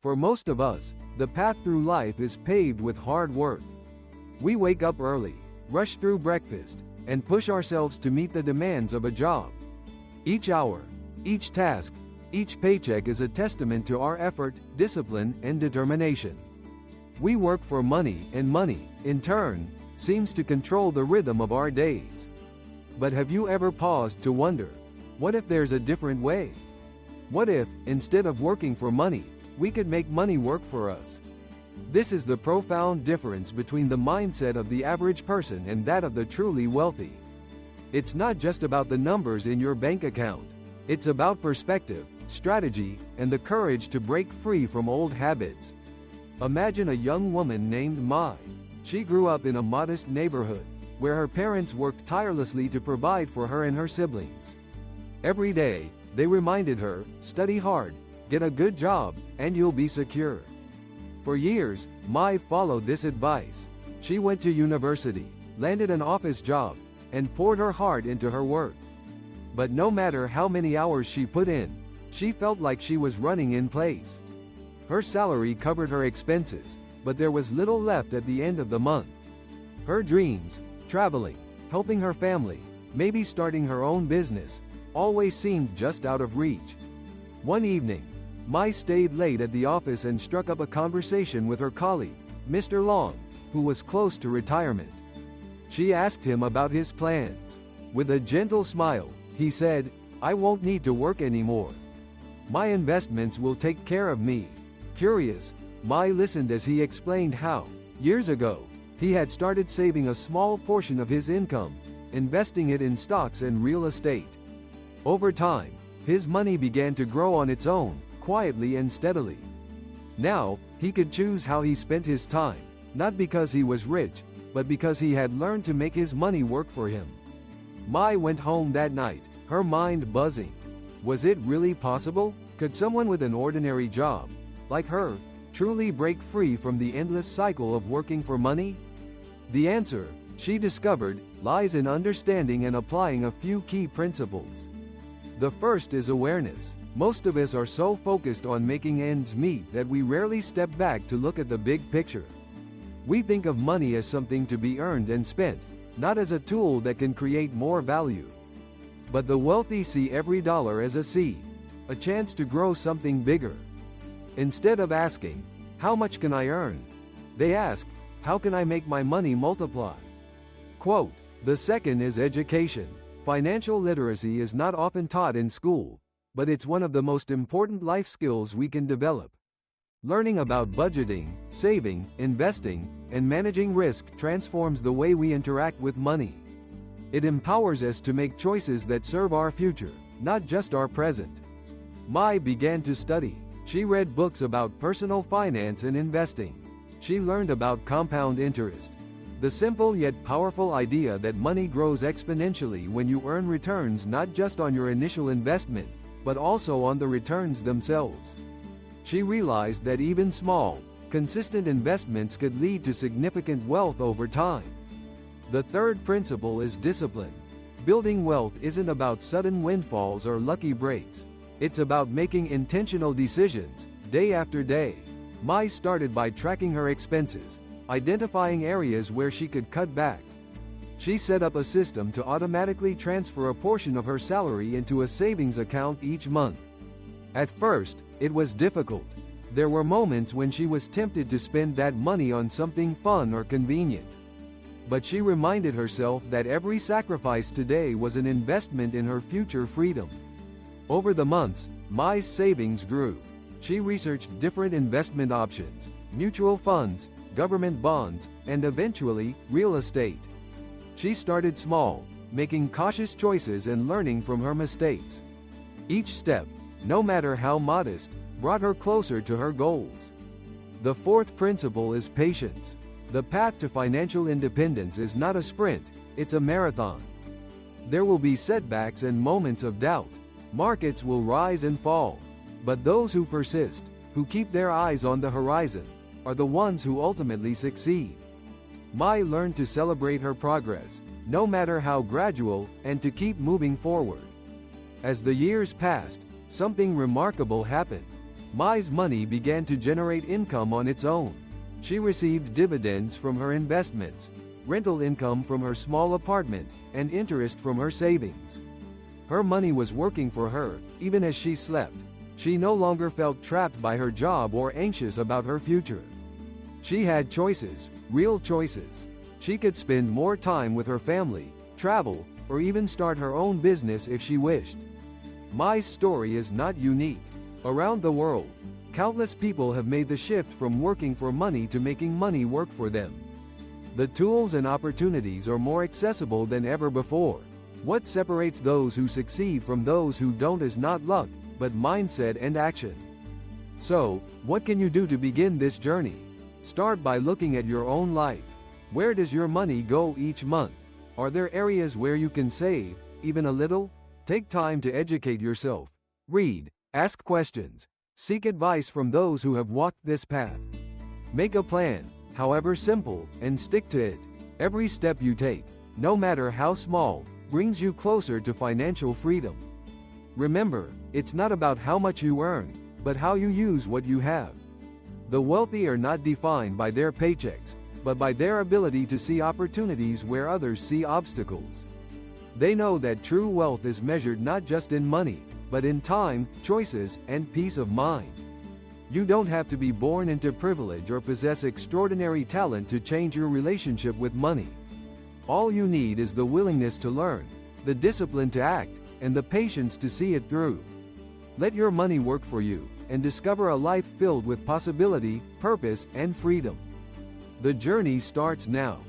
For most of us, the path through life is paved with hard work. We wake up early, rush through breakfast, and push ourselves to meet the demands of a job. Each hour, each task, each paycheck is a testament to our effort, discipline, and determination. We work for money, and money, in turn, seems to control the rhythm of our days. But have you ever paused to wonder, what if there's a different way? What if, instead of working for money, we could make money work for us? This is the profound difference between the mindset of the average person and that of the truly wealthy. It's not just about the numbers in your bank account. It's about perspective, strategy, and the courage to break free from old habits. Imagine a young woman named Mai. She grew up in a modest neighborhood, where her parents worked tirelessly to provide for her and her siblings. Every day, they reminded her, study hard, get a good job, and you'll be secure. For years, Mai followed this advice. She went to university, landed an office job, and poured her heart into her work. But no matter how many hours she put in, she felt like she was running in place. Her salary covered her expenses, but there was little left at the end of the month. Her dreams, traveling, helping her family, maybe starting her own business, always seemed just out of reach. One evening, Mai stayed late at the office and struck up a conversation with her colleague, Mr. Long, who was close to retirement. She asked him about his plans. With a gentle smile, he said, "I won't need to work anymore. My investments will take care of me." Curious, Mai listened as he explained how, years ago, he had started saving a small portion of his income, investing it in stocks and real estate. Over time, his money began to grow on its own, quietly and steadily. Now, he could choose how he spent his time, not because he was rich, but because he had learned to make his money work for him. Mai went home that night, her mind buzzing. Was it really possible? Could someone with an ordinary job, like her, truly break free from the endless cycle of working for money? The answer, she discovered, lies in understanding and applying a few key principles. The first is awareness. Most of us are so focused on making ends meet that we rarely step back to look at the big picture. We think of money as something to be earned and spent, not as a tool that can create more value. But the wealthy see every dollar as a seed, a chance to grow something bigger. Instead of asking, "How much can I earn?" they ask, "How can I make my money multiply?" Quote, "The second is education. Financial literacy is not often taught in school, but it's one of the most important life skills we can develop. Learning about budgeting, saving, investing, and managing risk transforms the way we interact with money. It empowers us to make choices that serve our future, not just our present." Mai began to study. She read books about personal finance and investing. She learned about compound interest, the simple yet powerful idea that money grows exponentially when you earn returns not just on your initial investment, but also on the returns themselves. She realized that even small, consistent investments could lead to significant wealth over time. The third principle is discipline. Building wealth isn't about sudden windfalls or lucky breaks. It's about making intentional decisions, day after day. Mai started by tracking her expenses, identifying areas where she could cut back. She set up a system to automatically transfer a portion of her salary into a savings account each month. At first, it was difficult. There were moments when she was tempted to spend that money on something fun or convenient. But she reminded herself that every sacrifice today was an investment in her future freedom. Over the months, Mai's savings grew. She researched different investment options, mutual funds, government bonds, and eventually, real estate. She started small, making cautious choices and learning from her mistakes. Each step, no matter how modest, brought her closer to her goals. The fourth principle is patience. The path to financial independence is not a sprint, it's a marathon. There will be setbacks and moments of doubt. Markets will rise and fall. But those who persist, who keep their eyes on the horizon, are the ones who ultimately succeed. Mai learned to celebrate her progress, no matter how gradual, and to keep moving forward. As the years passed, something remarkable happened. Mai's money began to generate income on its own. She received dividends from her investments, rental income from her small apartment, and interest from her savings. Her money was working for her, even as she slept. She no longer felt trapped by her job or anxious about her future. She had choices, real choices. She could spend more time with her family, travel, or even start her own business if she wished. Mai's story is not unique. Around the world, countless people have made the shift from working for money to making money work for them. The tools and opportunities are more accessible than ever before. What separates those who succeed from those who don't is not luck, but mindset and action. So, what can you do to begin this journey? Start by looking at your own life. Where does your money go each month? Are there areas where you can save, even a little? Take time to educate yourself. Read, ask questions, seek advice from those who have walked this path. Make a plan, however simple, and stick to it. Every step you take, no matter how small, brings you closer to financial freedom. Remember, it's not about how much you earn, but how you use what you have. The wealthy are not defined by their paychecks, but by their ability to see opportunities where others see obstacles. They know that true wealth is measured not just in money, but in time, choices, and peace of mind. You don't have to be born into privilege or possess extraordinary talent to change your relationship with money. All you need is the willingness to learn, the discipline to act, and the patience to see it through. Let your money work for you, and discover a life filled with possibility, purpose, and freedom. The journey starts now.